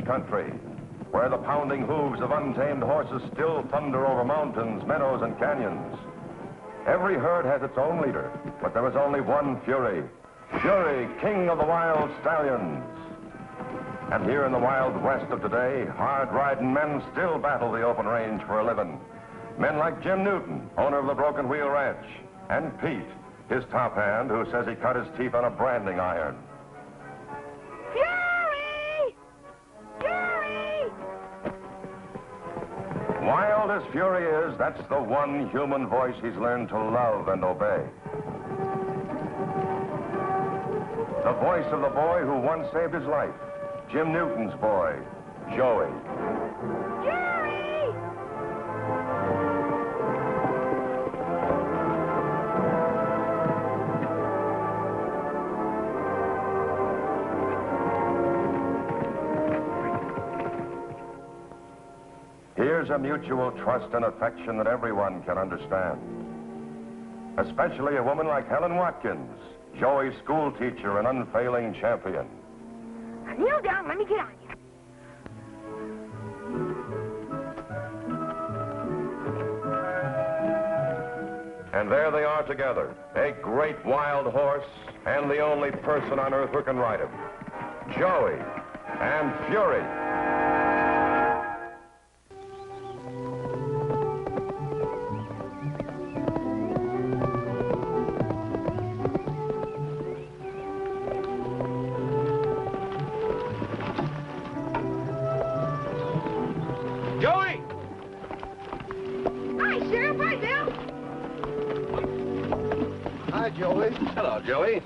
country, where the pounding hooves of untamed horses still thunder over mountains, meadows, and canyons. Every herd has its own leader, but there is only one Fury. Fury, king of the wild stallions. And here in the Wild West of today, hard-riding men still battle the open range for a living. Men like Jim Newton, owner of the Broken Wheel Ranch, and Pete, his top hand, who says he cut his teeth on a branding iron. Fury! Fury! Wild as Fury is, that's the one human voice he's learned to love and obey. The voice of the boy who once saved his life, Jim Newton's boy, Joey. Fury! Here's a mutual trust and affection that everyone can understand. Especially a woman like Helen Watkins, Joey's school teacher and unfailing champion. Now kneel down, let me get on you. And there they are together, a great wild horse and the only person on earth who can ride him. Joey and Fury. Joey! Hi, Sheriff. Hi, Bill. Hi, Joey. Hello, Joey.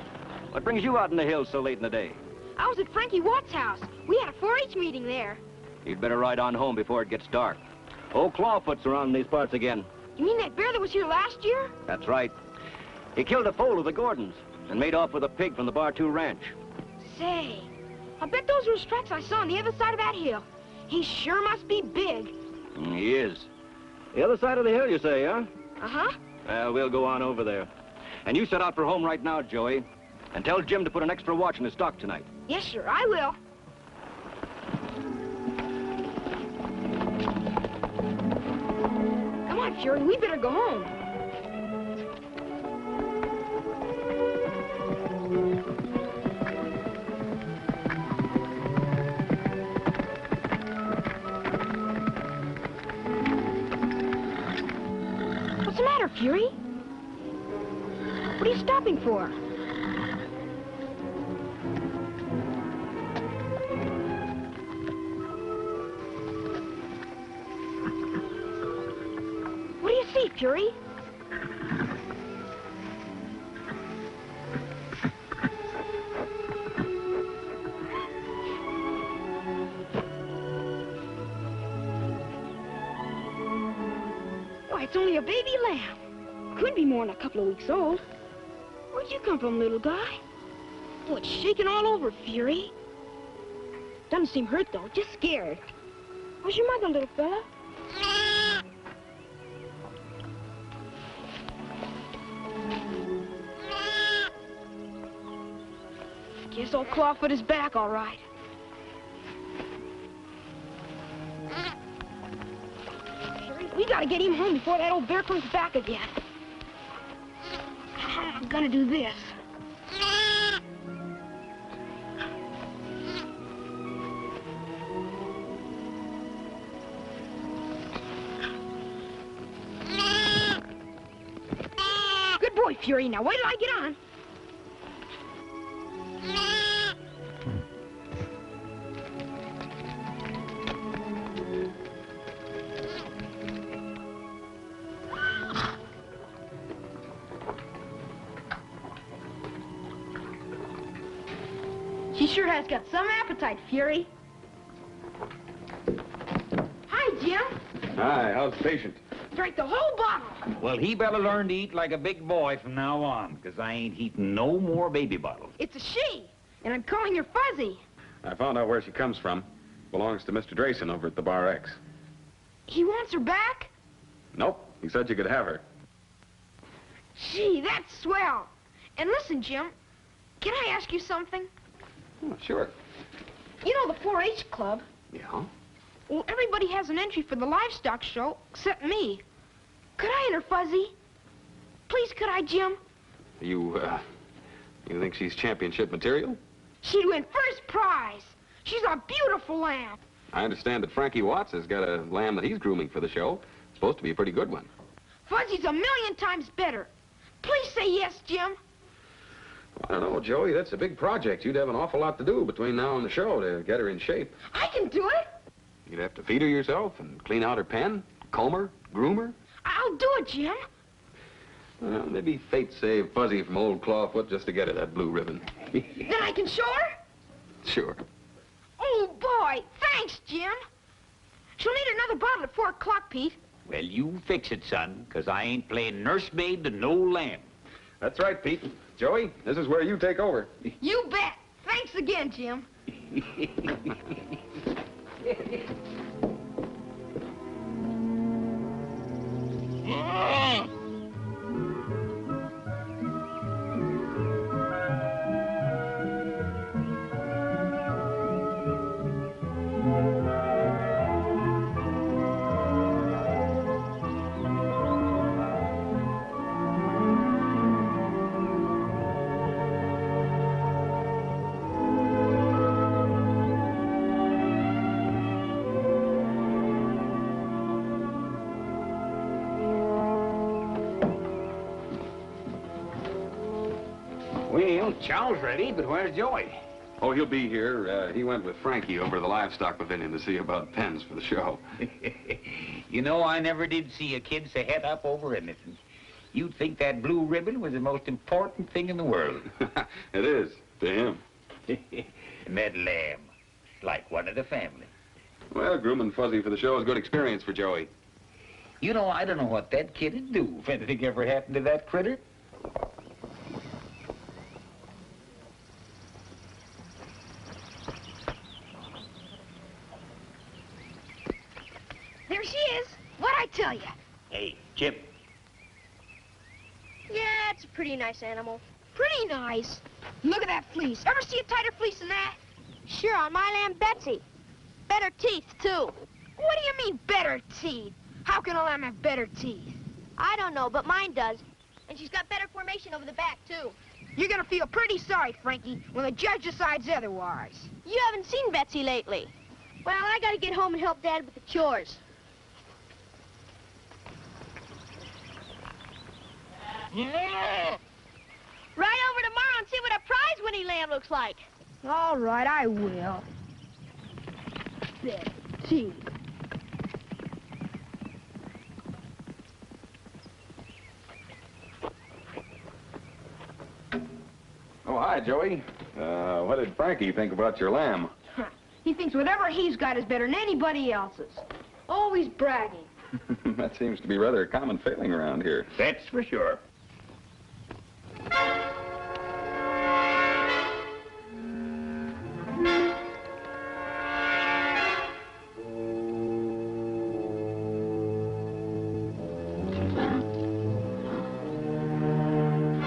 What brings you out in the hills so late in the day? I was at Frankie Watts' house. We had a 4-H meeting there. You'd better ride on home before it gets dark. Old Clawfoot's around these parts again. You mean that bear that was here last year? That's right. He killed a foal of the Gordons and made off with a pig from the Bar 2 ranch. Say, I bet those were his tracks I saw on the other side of that hill. He sure must be big. He is. The other side of the hill, you say, huh? Uh-huh. Well, we'll go on over there. And you set out for home right now, Joey. And tell Jim to put an extra watch in his stock tonight. Yes, sir, I will. Come on, Fury, we better go home. What's the matter, Fury? What are you stopping for? What do you see, Fury? Why, it's only a baby lamb. Could be more than a couple of weeks old. Where'd you come from, little guy? Oh, it's shaking all over, Fury. Doesn't seem hurt, though, just scared. Where's your mother, little fella? Guess old Clawfoot is back, all right. Fury, we gotta get him home before that old bear comes back again. I'm gonna do this. Good boy, Fury. Now wait till I get on. She sure has got some appetite, Fury. Hi, Jim. Hi, how's the patient? Drank the whole bottle. Well, he better learn to eat like a big boy from now on, because I ain't eating no more baby bottles. It's a she, and I'm calling her Fuzzy. I found out where she comes from. Belongs to Mr. Drayson over at the Bar X. He wants her back? Nope, he said you could have her. Gee, that's swell. And listen, Jim, can I ask you something? Oh, sure. You know the 4-H club? Yeah? Well, everybody has an entry for the livestock show except me. Could I enter Fuzzy? Please, could I, Jim? You think she's championship material? She'd win first prize. She's a beautiful lamb. I understand that Frankie Watson has got a lamb that he's grooming for the show. It's supposed to be a pretty good one. Fuzzy's a million times better. Please say yes, Jim. I don't know, Joey. That's a big project. You'd have an awful lot to do between now and the show to get her in shape. I can do it. You'd have to feed her yourself and clean out her pen, comb her, groom her. I'll do it, Jim. Well, maybe fate saved Fuzzy from old Clawfoot just to get her that blue ribbon. Then I can show her? Sure. Oh, boy. Thanks, Jim. She'll need another bottle at 4 o'clock, Pete. Well, you fix it, son, because I ain't playing nursemaid to no lamb. That's right, Pete. Joey, this is where you take over. You bet. Thanks again, Jim. Well, chow's ready, but where's Joey? Oh, he'll be here. He went with Frankie over to the livestock pavilion to see about pens for the show. You know, I never did see a kid so het up over anything. You'd think that blue ribbon was the most important thing in the world. It is, to him. And that lamb, like one of the family. Well, grooming Fuzzy for the show is a good experience for Joey. You know, I don't know what that kid'd do if anything ever happened to that critter. There she is. What'd I tell you? Hey, Chip. Yeah, it's a pretty nice animal. Pretty nice. Look at that fleece. Ever see a tighter fleece than that? Sure, on my lamb, Betsy. Better teeth, too. What do you mean, better teeth? How can a lamb have better teeth? I don't know, but mine does. And she's got better formation over the back, too. You're gonna feel pretty sorry, Frankie, when the judge decides otherwise. You haven't seen Betsy lately. Well, I gotta get home and help Dad with the chores. Yeah. Ride over tomorrow and see what a prize-winning lamb looks like. All right, I will. Better teeth. Oh, hi, Joey. What did Frankie think about your lamb? He thinks whatever he's got is better than anybody else's. Always bragging. That seems to be rather a common failing around here. That's for sure.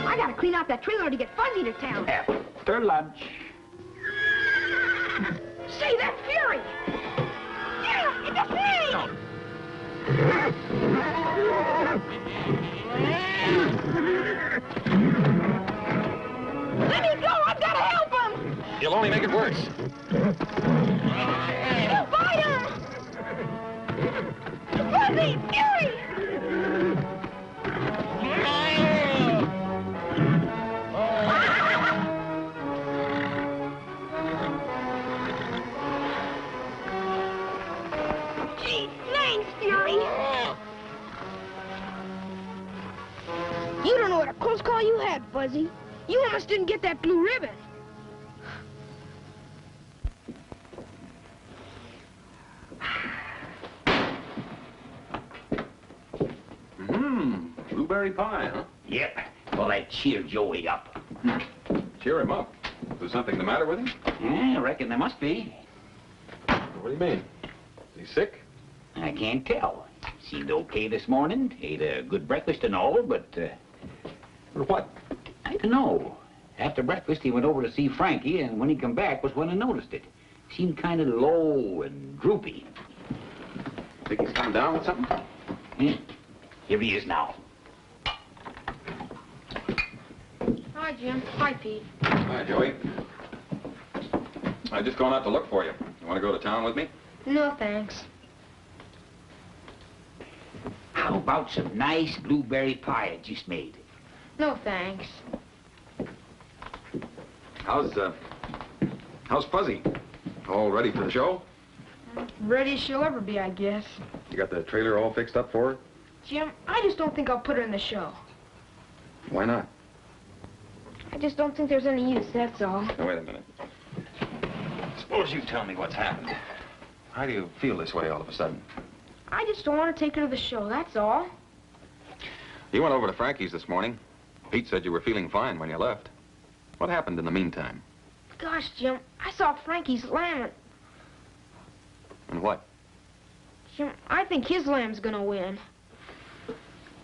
I gotta clean out that trailer to get Fuzzy to town. After lunch. Say, that fury! Yeah, it's a fury! Let me go! I've gotta help him! You'll only make it worse. He'll bite him! Fuzzy! Fury! Gee, thanks, Fury! You don't know what a close call you had, Fuzzy. You almost didn't get that blue ribbon. Blueberry pie, huh? Yep. Well, that cheered Joey up. Cheer him up. Is there something the matter with him? Yeah, I reckon there must be. What do you mean? Is he sick? I can't tell. Seemed okay this morning. Ate a good breakfast and all, but, What? I don't know. After breakfast, he went over to see Frankie, and when he come back was when I noticed it. Seemed kind of low and droopy. Think he's coming down with something? Yeah. Here he is now. Hi, Jim. Hi, Pete. Hi, Joey. I'm just going out to look for you. You want to go to town with me? No, thanks. How about some nice blueberry pie I just made? No, thanks. How's Fuzzy? All ready for the show? Ready as she'll ever be, I guess. You got the trailer all fixed up for her? Jim, I just don't think I'll put her in the show. Why not? I just don't think there's any use, that's all. Now, wait a minute. Suppose you tell me what's happened. How do you feel this way all of a sudden? I just don't want to take her to the show, that's all. You went over to Frankie's this morning. Pete said you were feeling fine when you left. What happened in the meantime? Gosh, Jim, I saw Frankie's lamb. And what? Jim, I think his lamb's gonna win.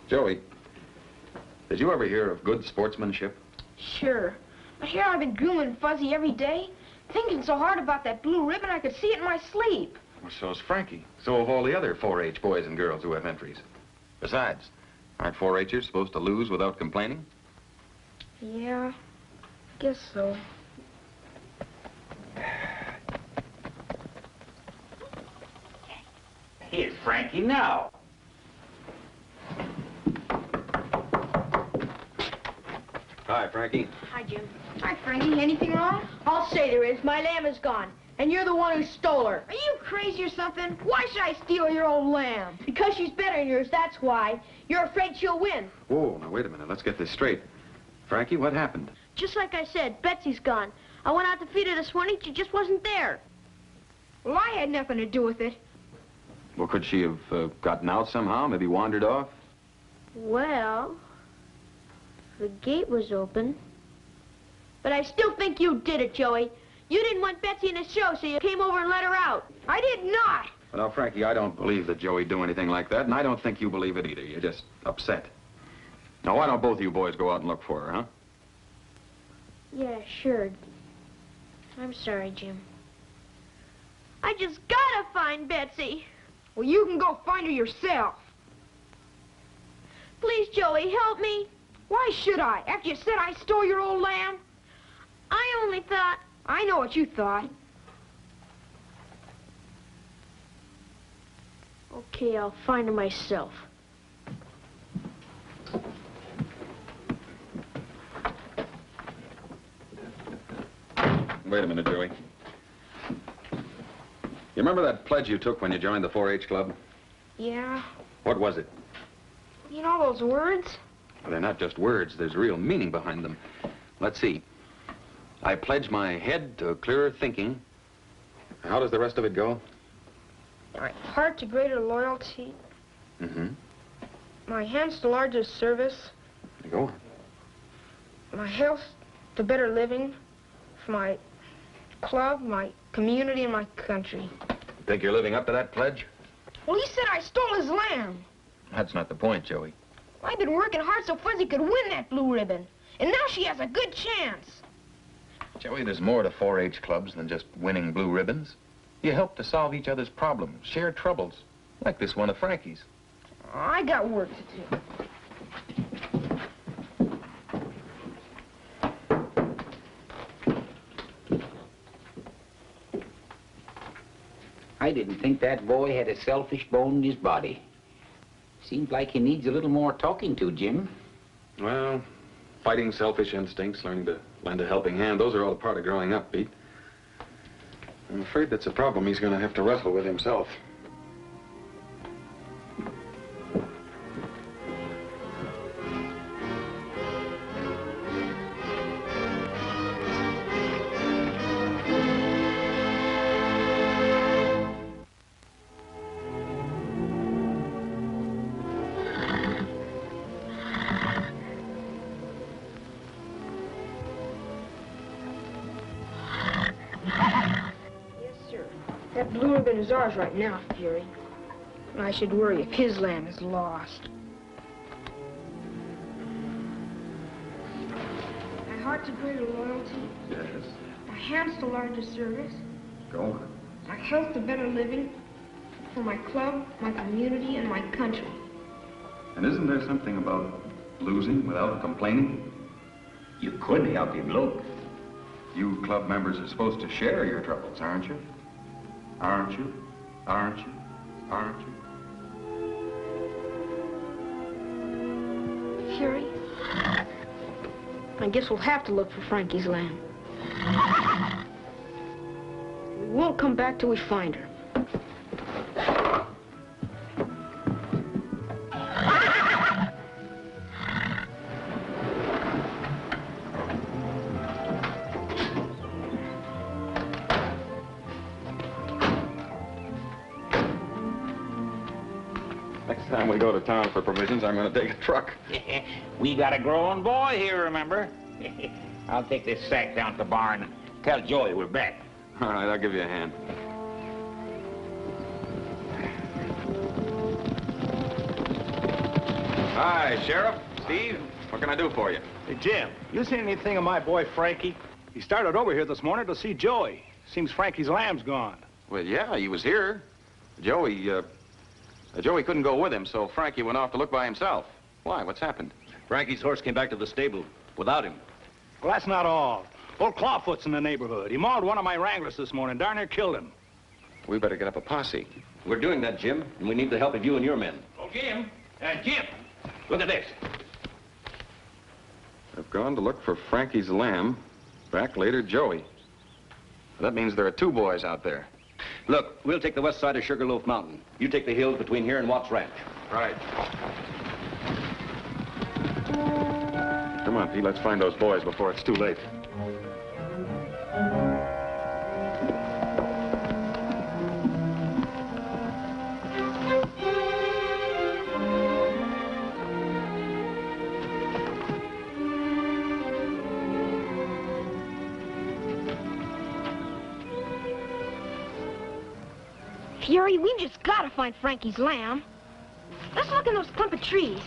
Joey, did you ever hear of good sportsmanship? Sure. But here I've been grooming Fuzzy every day, thinking so hard about that blue ribbon I could see it in my sleep. Well, so's Frankie. So have all the other 4-H boys and girls who have entries. Besides, aren't 4-H'ers supposed to lose without complaining? Yeah, guess so. Here's Frankie now. Hi, Frankie. Hi, Jim. Hi, Frankie. Anything wrong? I'll say there is. My lamb is gone. And you're the one who stole her. Are you crazy or something? Why should I steal your old lamb? Because she's better than yours, that's why. You're afraid she'll win. Whoa, now wait a minute. Let's get this straight. Frankie, what happened? Just like I said, Betsy's gone. I went out to feed her this morning. She just wasn't there. Well, I had nothing to do with it. Well, could she have gotten out somehow? Maybe wandered off? Well, the gate was open. But I still think you did it, Joey. You didn't want Betsy in the show, so you came over and let her out. I did not. Well, now, Frankie, I don't believe that Joey'd do anything like that, and I don't think you believe it either. You're just upset. Now, why don't both of you boys go out and look for her, huh? Yeah, sure. I'm sorry, Jim. I just gotta find Betsy. Well, you can go find her yourself. Please, Joey, help me. Why should I? After you said I stole your old lamb? I only thought... I know what you thought. Okay, I'll find her myself. Wait a minute, Joey. You remember that pledge you took when you joined the 4-H club? Yeah? What was it? You know those words? Well, they're not just words. There's real meaning behind them. Let's see. I pledge my head to clearer thinking. How does the rest of it go? My heart to greater loyalty. Mm-hmm. My hands to larger service. Go on. My health to better living. For my club, my community, and my country. Think you're living up to that pledge? Well, he said I stole his lamb. That's not the point, Joey. I've been working hard so Fuzzy could win that blue ribbon. And now she has a good chance. Joey, there's more to 4-H clubs than just winning blue ribbons. You help to solve each other's problems, share troubles, like this one of Frankie's. I got work to do. I didn't think that boy had a selfish bone in his body. Seems like he needs a little more talking to, Jim. Well, fighting selfish instincts, learning to lend a helping hand, those are all a part of growing up, Pete. I'm afraid that's a problem he's going to have to wrestle with himself. That blue ribbon is ours right now, Fury. And I should worry if his lamb is lost. My heart to greater loyalty. Yes. My hands to larger service. Go on. My health to better living for my club, my community, and my country. And isn't there something about losing without complaining? You could help him look. You club members are supposed to share your troubles, aren't you? Aren't you? Aren't you? Aren't you? Fury, I guess we'll have to look for Frankie's lamb. We won't come back till we find her. Next time we go to town for provisions, I'm going to take a truck. We got a growing boy here, remember? I'll take this sack down to the barn and tell Joey we're back. All right, I'll give you a hand. Hi, Sheriff. Steve, what can I do for you? Hey, Jim, you seen anything of my boy Frankie? He started over here this morning to see Joey. Seems Frankie's lamb's gone. Well, yeah, he was here. Joey couldn't go with him, so Frankie went off to look by himself. Why? What's happened? Frankie's horse came back to the stable without him. Well, that's not all. Old Clawfoot's in the neighborhood. He mauled one of my wranglers this morning, darn near killed him. We better get up a posse. We're doing that, Jim, and we need the help of you and your men. Oh, Jim, look at this. I've gone to look for Frankie's lamb. Back later, Joey. That means there are two boys out there. Look, we'll take the west side of Sugarloaf Mountain. You take the hills between here and Watts Ranch. Right. Come on, Pete, let's find those boys before it's too late. Fury, we've just got to find Frankie's lamb. Let's look in those clump of trees.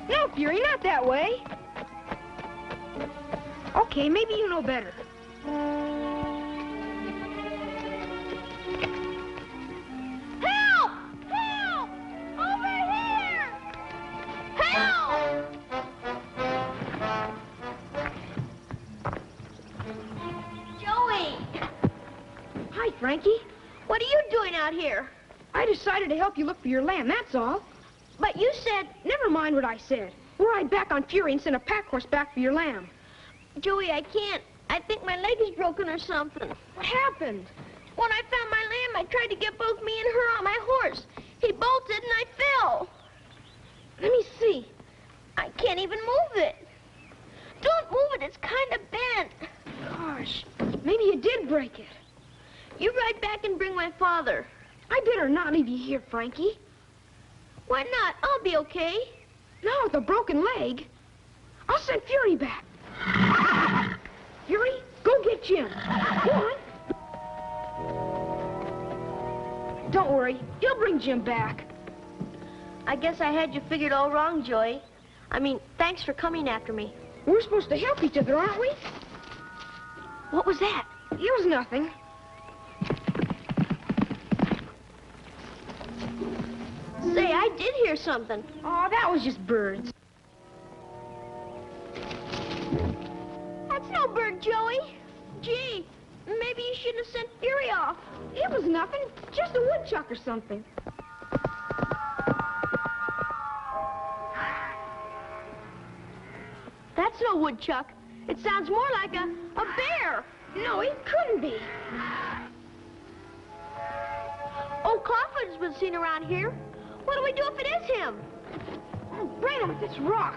No, Fury, not that way. Okay, maybe you know better. Help! Help! Over here! Help! Joey! Hi, Frankie. What are you doing out here? I decided to help you look for your lamb, that's all. But you said... Never mind what I said. We'll ride back on Fury and send a pack horse back for your lamb. Joey, I can't. I think my leg is broken or something. What happened? When I found my lamb, I tried to get both me and her on my horse. He bolted and I fell. Let me see. I can't even move it. Don't move it. It's kind of bent. Gosh, maybe you did break it. You ride back and bring my father. I better not leave you here, Frankie. Why not? I'll be okay. Not with a broken leg. I'll send Fury back. Fury, go get Jim. Go on. Don't worry. He'll bring Jim back. I guess I had you figured all wrong, Joey. I mean, thanks for coming after me. We're supposed to help each other, aren't we? What was that? It was nothing. Say, I did hear something. Oh, that was just birds. That's no bird, Joey. Gee, maybe you shouldn't have sent Fury off. It was nothing. Just a woodchuck or something. That's no woodchuck. It sounds more like a bear. No, it couldn't be. Old Clawfoot's been seen around here. What do we do if it is him? Oh, brain him with this rock.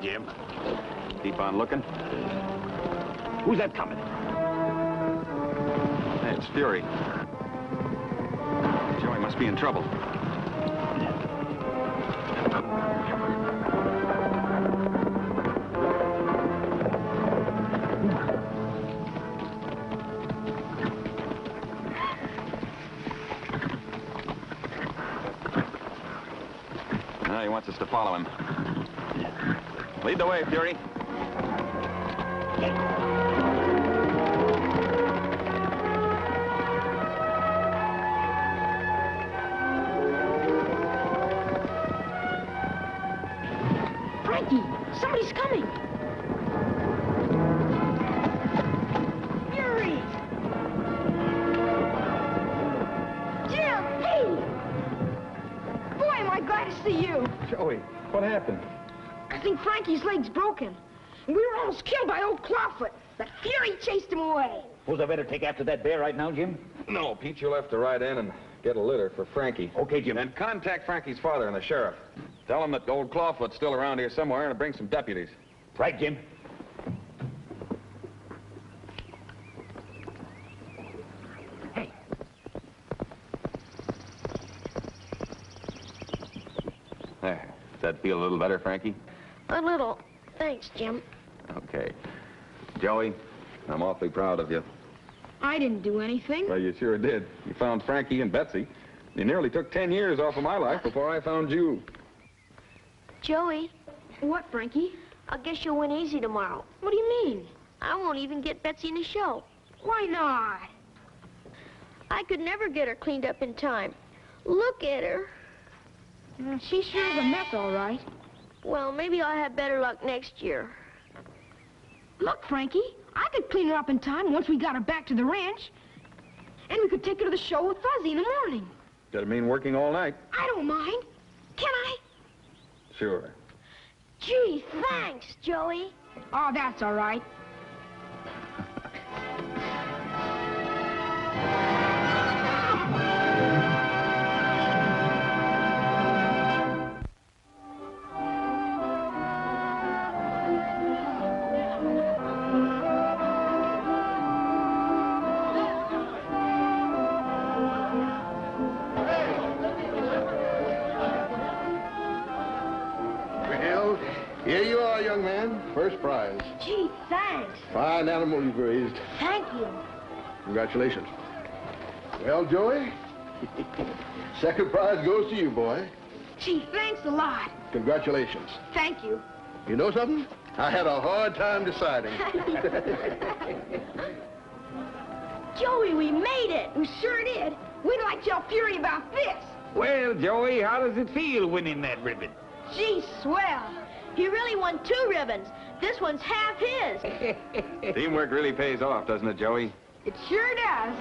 Jim. Keep on looking. Who's that coming? Hey, it's Fury. Joey must be in trouble. Now he wants us to follow him. Lead the way, Fury. Frankie, somebody's coming. Fury! Jim, hey! Boy, am I glad to see you. Joey, what happened? I think Frankie's leg's broken. And we were almost killed by old Clawfoot. But Fury chased him away. Suppose I better take after that bear right now, Jim? No, Pete, you'll have to ride in and get a litter for Frankie. Okay, Jim. And contact Frankie's father and the sheriff. Tell him that old Clawfoot's still around here somewhere and to bring some deputies. Right, Jim. Hey. There. Does that feel a little better, Frankie? A little. Thanks, Jim. Okay. Joey, I'm awfully proud of you. I didn't do anything. Well, you sure did. You found Frankie and Betsy. You nearly took 10 years off of my life before I found you. Joey, What, Frankie? I guess you'll win easy tomorrow. What do you mean? I won't even get Betsy in the show. Why not? I could never get her cleaned up in time. Look at her. She sure is a mess, all right. Well, maybe I'll have better luck next year. Look, Frankie, I could clean her up in time once we got her back to the ranch. And we could take her to the show with Fuzzy in the morning. That'd mean working all night. I don't mind. Can I? Sure. Gee, thanks, Joey. Oh, that's all right. Well, here you are, young man. First prize. Gee, thanks. Fine animal you've raised. Thank you. Congratulations. Well, Joey, second prize goes to you, boy. Gee, thanks a lot. Congratulations. Thank you. You know something? I had a hard time deciding. Joey, we made it. We sure did. We'd like to tell Fury about this. Well, Joey, how does it feel winning that ribbon? Gee, swell. He really won 2 ribbons. This one's half his. Teamwork really pays off, doesn't it, Joey? It sure does.